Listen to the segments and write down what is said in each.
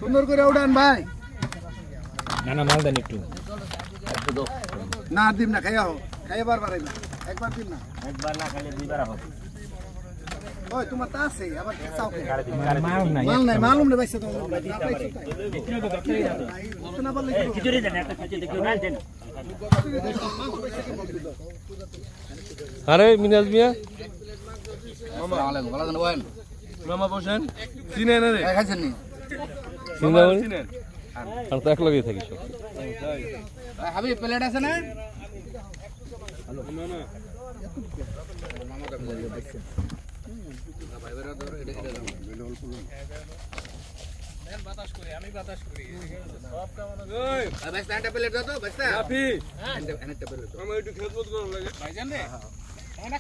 সুন্দর করে উড়ান ভাই। না না মাল দেন একটু। না দিম না, খাইয়া বারবার আইবা। একবার দিন না, একবার না খাইলে দুইবার হবে। ওই তোমার তা আছে আবার চাও কে? মাল নাই। মাল নাই, মালুম রে বাইছে তো। খিচুড়ি দেন একটা, খিচুড়ি কেউ না দেন। আরে মিনাজ মিয়া আসসালামু আলাইকুম, ভালো আছেন ভাই? মামা বসেন চিনেন রে খাইছেন নি? চিনেন আর তো এক লগেই থাকি সব হাবিব প্লেট আছে না?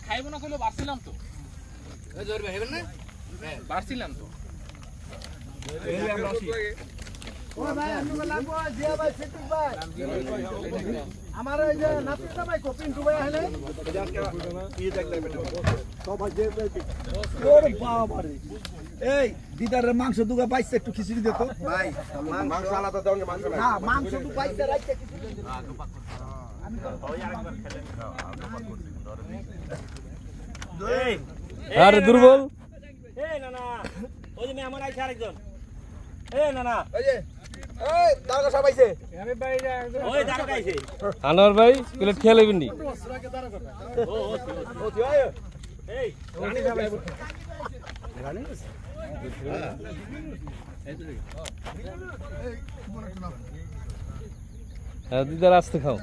খাইব না কইলো বাড়ছিলাম তো। বাড়ছিলাম তো। আমার এই যে নাতি জামাই কো পিন্টু ভাই আইলে এই দিদারের মাংস দুগা পাইছে, একটু খিচুড়ি দে তো ভাই। মাংস আলাদা দাও, মাংস না, মাংস দু পাইছে রাইতে খিচুড়ি দে। আমি তো ওই আরেকবার খেলেন। আরে দুর্বল এই না না, ওই যে মেহমান আইছে আরেকজন। এই না না, এই যে এই দারগা সব আইছে। ওই দাঁড়া আইছে। আনোয়ার ভাই প্লেট খেয়ে নেবেন নি? ও তুই আয়। এই রানী সব আইছে। রানী হ্যাঁ দিদার আসতে খাও।